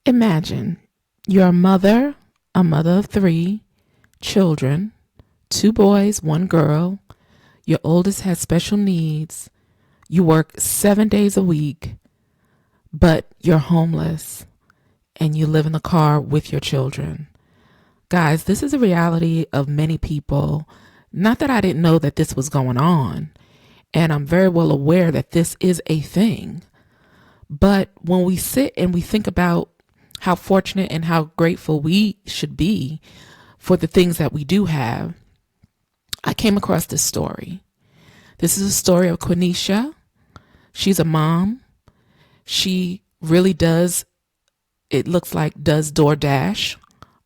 Imagine you're a mother of three children, two boys, one girl. Your oldest has special needs. You work 7 days a week, but you're homeless and you live in the car with your children. Guys, this is a reality of many people. Not that I didn't know that this was going on, and I'm very well aware that this is a thing. But when we sit and we think about how fortunate and how grateful we should be for the things that we do have, I came across this story. This is a story of Quenisha. She's a mom. She really does, it looks like, does DoorDash,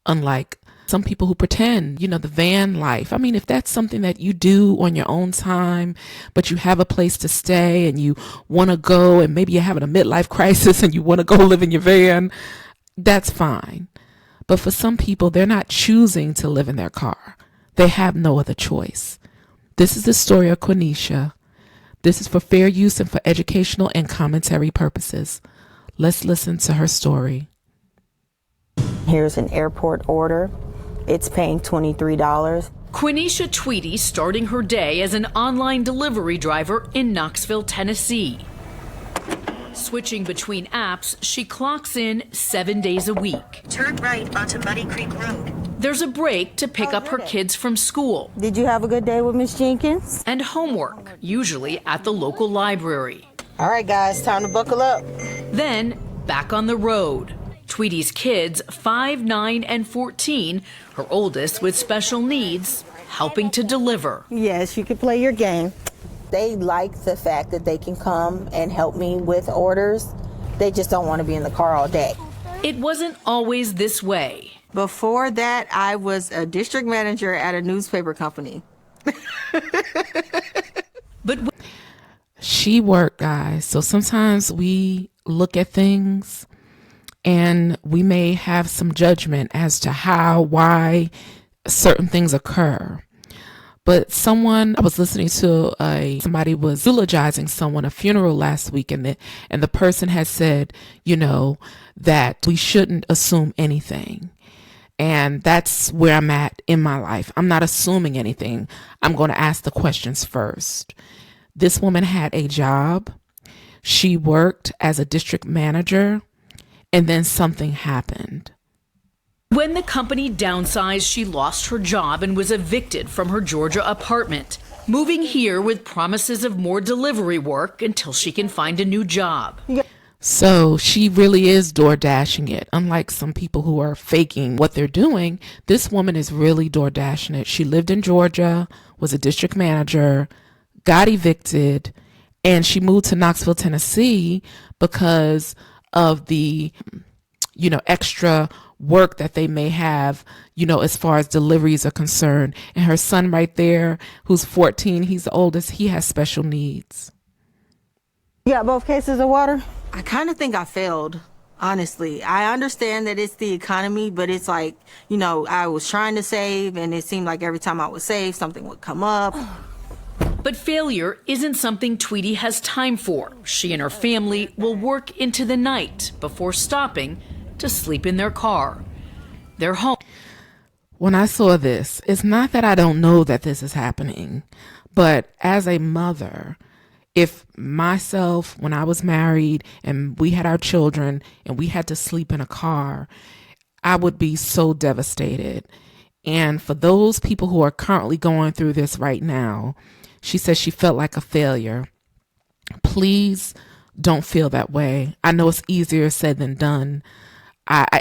unlike some people who pretend, the van life. I mean, if that's something that you do on your own time, but you have a place to stay and you want to go, and maybe you're having a midlife crisis and you want to go live in your van, that's fine. But for some people, they're not choosing to live in their car. They have no other choice. This is the story of Quenisha. This is for fair use and for educational and commentary purposes. Let's listen to her story. Here's an airport order. It's paying $23. Quenisha Tweedy starting her day as an online delivery driver in Knoxville, Tennessee. Switching between apps, she clocks in 7 days a week. Turn right onto Muddy Creek Road. There's a break to pick up her kids from school. Did you have a good day with Miss Jenkins? And homework, usually at the local library. All right, guys, time to buckle up. Then back on the road. Tweedy's kids, 5, 9, and 14, her oldest with special needs, helping to deliver. Yes, you can play your game. They like the fact that they can come and help me with orders. They just don't want to be in the car all day. It wasn't always this way. Before that, I was a district manager at a newspaper company. But She worked, guys. So sometimes we look at things and we may have some judgment as to how, why certain things occur. But I was listening to somebody was eulogizing someone, a funeral last week, and the person had said, that we shouldn't assume anything. And that's where I'm at in my life. I'm not assuming anything. I'm going to ask the questions first. This woman had a job. She worked as a district manager, and then something happened. When the company downsized, she lost her job and was evicted from her Georgia apartment, moving here with promises of more delivery work until she can find a new job. So she really is door dashing it. Unlike some people who are faking what they're doing, this woman is really door dashing it. She lived in Georgia, was a district manager, got evicted, and she moved to Knoxville, Tennessee because of the, extra work that they may have, as far as deliveries are concerned. And her son right there, who's 14, he's the oldest, he has special needs. You got both cases of water? I kind of think I failed, honestly. I understand that it's the economy, but it's like, I was trying to save, and it seemed like every time I would save, something would come up. But failure isn't something Tweedy has time for. She and her family will work into the night before stopping to sleep in their car. Their home. When I saw this, it's not that I don't know that this is happening, but as a mother, if myself, when I was married and we had our children and we had to sleep in a car, I would be so devastated. And for those people who are currently going through this right now, she says she felt like a failure. Please don't feel that way. I know it's easier said than done,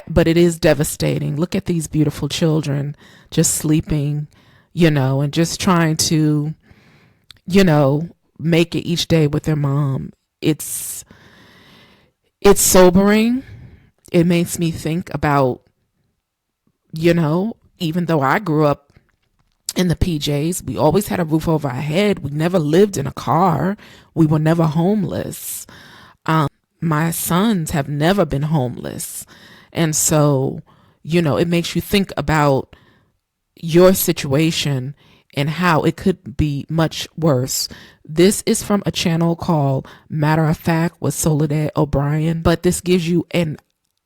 but it is devastating. Look at these beautiful children just sleeping, and just trying to, make it each day with their mom. It's sobering. It makes me think about, even though I grew up in the PJs, we always had a roof over our head. We never lived in a car. We were never homeless. My sons have never been homeless. And so, it makes you think about your situation and how it could be much worse. This is from a channel called Matter of Fact with Soledad O'Brien, but this gives you an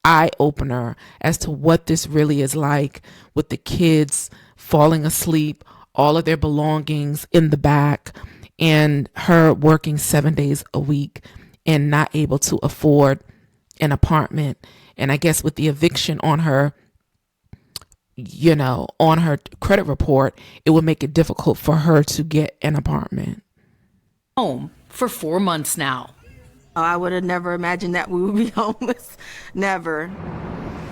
eye opener as to what this really is like, with the kids falling asleep, all of their belongings in the back, and her working 7 days a week and not able to afford an apartment. And I guess with the eviction on her, on her credit report, it would make it difficult for her to get an apartment. Home for 4 months now. I would have never imagined that we would be homeless. Never.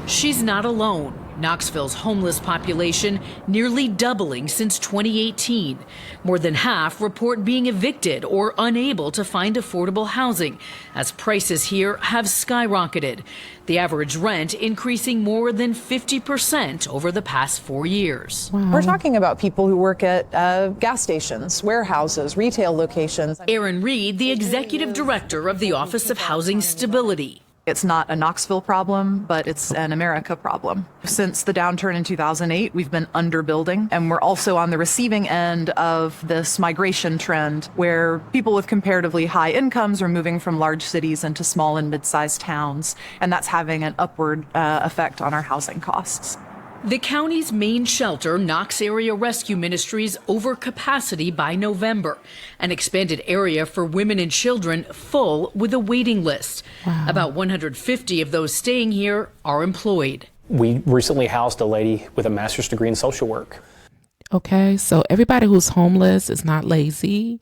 She's not alone. Knoxville's homeless population nearly doubling since 2018. More than half report being evicted or unable to find affordable housing, as prices here have skyrocketed. The average rent increasing more than 50% over the past 4 years. Wow. We're talking about people who work at gas stations, warehouses, retail locations. Erin Reed, the executive director of the Office of Housing Stability. It's not a Knoxville problem, but it's an America problem. Since the downturn in 2008, we've been underbuilding, and we're also on the receiving end of this migration trend where people with comparatively high incomes are moving from large cities into small and mid-sized towns, and that's having an upward effect on our housing costs. The county's main shelter, Knox Area Rescue Ministries, over capacity by November. An expanded area for women and children full with a waiting list. Wow. About 150 of those staying here are employed. We recently housed a lady with a master's degree in social work. Okay, so everybody who's homeless is not lazy.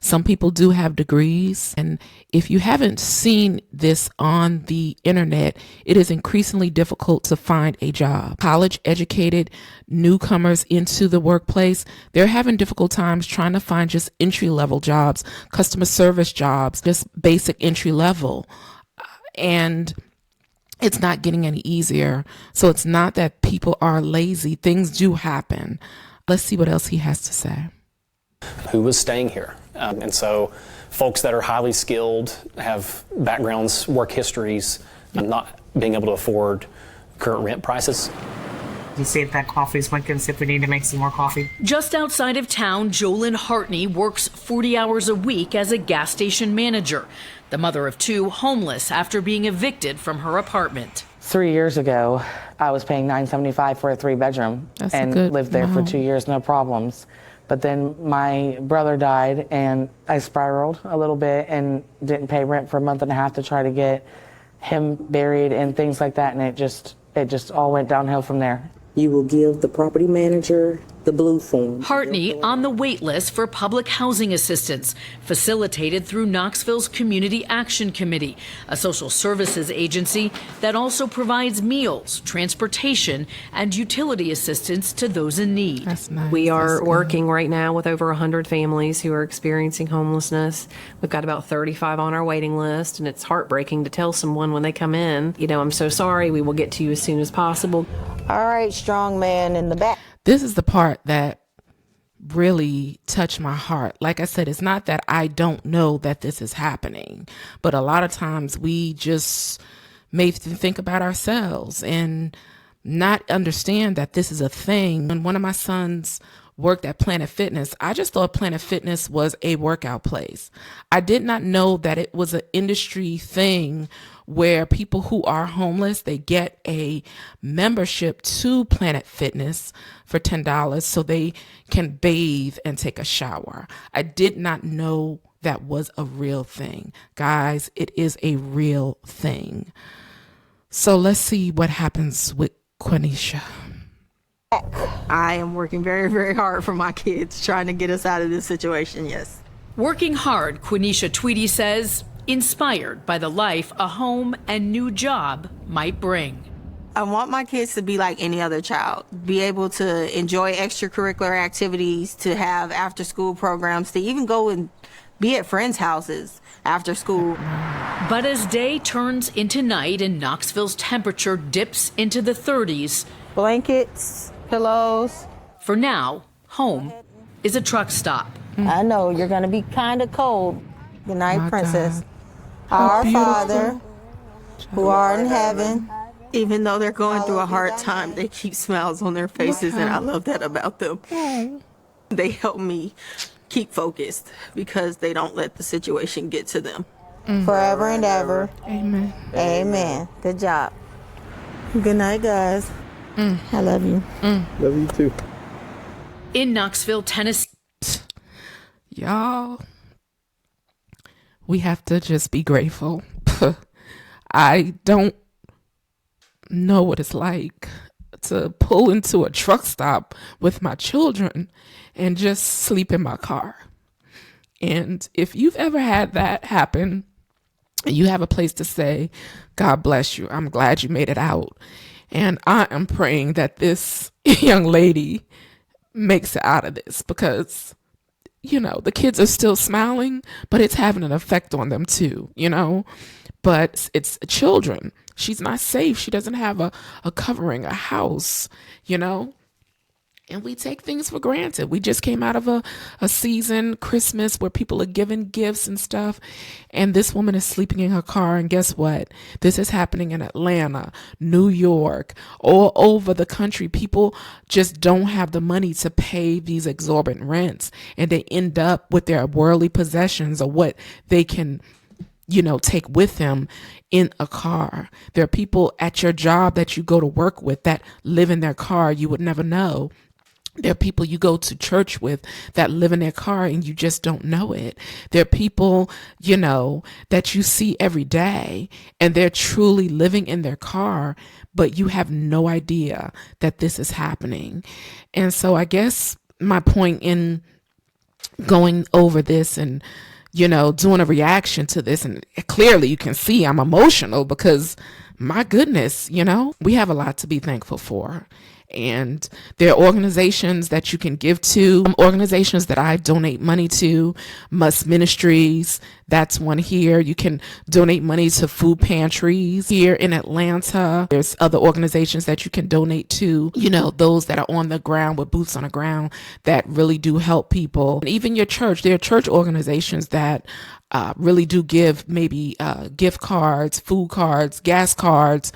Some people do have degrees. And if you haven't seen this on the internet, it is increasingly difficult to find a job. College educated newcomers into the workplace, they're having difficult times trying to find just entry level jobs, customer service jobs, just basic entry level. And it's not getting any easier. So it's not that people are lazy. Things do happen. Let's see what else he has to say. Who was staying here? And so folks that are highly skilled, have backgrounds, work histories, and not being able to afford current rent prices. You see if that coffee's working, see if we need to make some more coffee. Just outside of town, Jolyn Hartney works 40 hours a week as a gas station manager. The mother of two, homeless after being evicted from her apartment. 3 years ago, I was paying $975 for a 3-bedroom and lived there for 2 years, no problems. But then my brother died and I spiraled a little bit and didn't pay rent for a month and a half to try to get him buried and things like that. And it just all went downhill from there. You will give the property manager the blue form. Hartney on the wait list for public housing assistance, facilitated through Knoxville's Community Action Committee, a social services agency that also provides meals, transportation, and utility assistance to those in need. That's nice. We are working right now with over 100 families who are experiencing homelessness. We've got about 35 on our waiting list, and it's heartbreaking to tell someone when they come in, I'm so sorry, we will get to you as soon as possible. All right, strong man in the back. This is the part that really touched my heart. Like I said, it's not that I don't know that this is happening, but a lot of times we just may think about ourselves and not understand that this is a thing. When one of my sons worked at Planet Fitness, I just thought Planet Fitness was a workout place. I did not know that it was an industry thing where people who are homeless, they get a membership to Planet Fitness for $10 so they can bathe and take a shower. I did not know that was a real thing. Guys, it is a real thing. So let's see what happens with Quenisha. I am working very, very hard for my kids, trying to get us out of this situation, yes. Working hard, Quenisha Tweedy says, inspired by the life a home and new job might bring. I want my kids to be like any other child, be able to enjoy extracurricular activities, to have after-school programs, to even go and be at friends' houses after school. But as day turns into night and Knoxville's temperature dips into the 30s, Blankets, pillows. For now, home is a truck stop. I know you're going to be kind of cold. Good night, My Princess. God. Our beautiful. Father, who art in heaven. Even though they're going through a hard time, they keep smiles on their faces, and I love that about them. They help me keep focused because they don't let the situation get to them. Forever and ever. Amen. Amen. Good job. Good night, guys. I love you. Love you too. In Knoxville, Tennessee. Y'all, we have to just be grateful. I don't know what it's like to pull into a truck stop with my children and just sleep in my car. And if you've ever had that happen, and you have a place to stay, God bless you. I'm glad you made it out. And I am praying that this young lady makes it out of this, because, you know, the kids are still smiling, but it's having an effect on them too, you know. But it's children. She's not safe. She doesn't have a covering, a house, you know. And we take things for granted. We just came out of a season, Christmas, where people are giving gifts and stuff. And this woman is sleeping in her car. And guess what? This is happening in Atlanta, New York, all over the country. People just don't have the money to pay these exorbitant rents. And they end up with their worldly possessions, or what they can, you know, take with them in a car. There are people at your job that you go to work with that live in their car. You would never know. There are people you go to church with that live in their car and you just don't know it. There are people, you know, that you see every day and they're truly living in their car, but you have no idea that this is happening. And so I guess my point in going over this and, you know, doing a reaction to this, and clearly you can see I'm emotional because, my goodness, you know, we have a lot to be thankful for. And there are organizations that you can give to, organizations that I donate money to, Must Ministries, that's one here. You can donate money to food pantries here in Atlanta. There's other organizations that you can donate to, you know, those that are on the ground with boots on the ground that really do help people. And even your church, there are church organizations that really do give maybe gift cards, food cards, gas cards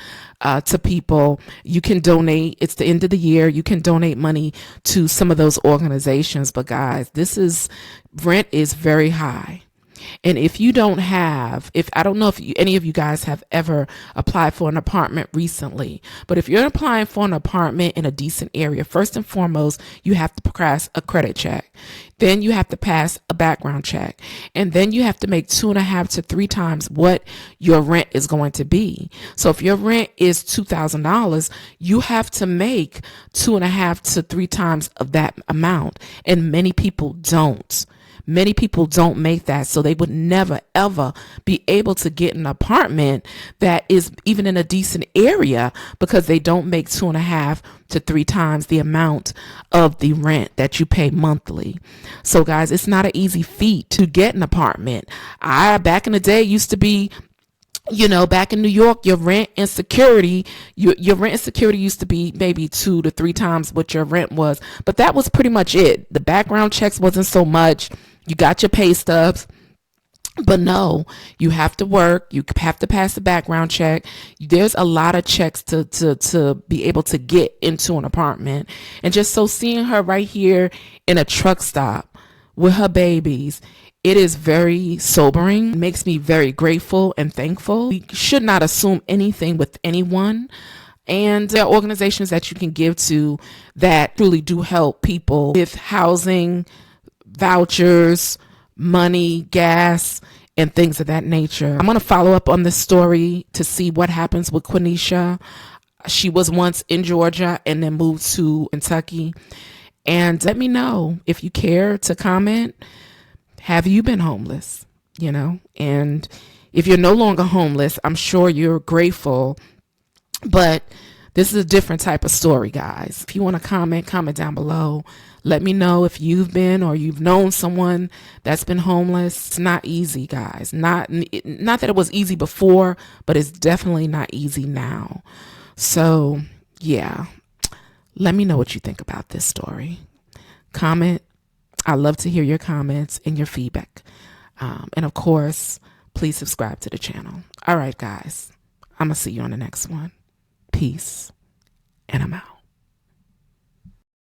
to people. You can donate. It's the end of the year. You can donate money to some of those organizations. But guys, rent is very high. And if you don't have, I don't know if any of you guys have ever applied for an apartment recently, but if you're applying for an apartment in a decent area, first and foremost, you have to pass a credit check. Then you have to pass a background check. And then you have to make 2.5 to 3 times what your rent is going to be. So if your rent is $2,000, you have to make 2.5 to 3 times of that amount. And many people don't. Many people don't make that, so they would never, ever be able to get an apartment that is even in a decent area because they don't make 2.5 to 3 times the amount of the rent that you pay monthly. So guys, it's not an easy feat to get an apartment. Back in the day, used to be, you know, back in New York, your rent and security used to be maybe 2 to 3 times what your rent was. But that was pretty much it. The background checks wasn't so much. You got your pay stubs. But no, you have to work. You have to pass the background check. There's a lot of checks to be able to get into an apartment. And just so seeing her right here in a truck stop with her babies, it is very sobering. It makes me very grateful and thankful. We should not assume anything with anyone. And there are organizations that you can give to that truly do help people with housing, vouchers, money, gas, and things of that nature. I'm going to follow up on this story to see what happens with Quenisha. She was once in Georgia and then moved to Kentucky. And let me know if you care to comment. Have you been homeless? You know, and if you're no longer homeless, I'm sure you're grateful. But this is a different type of story, guys. If you want to comment down below. Let me know if you've been or you've known someone that's been homeless. It's not easy, guys. Not that it was easy before, but it's definitely not easy now. So, yeah. Let me know what you think about this story. Comment. I love to hear your comments and your feedback. And of course, please subscribe to the channel. All right, guys. I'm going to see you on the next one. Peace. And I'm out.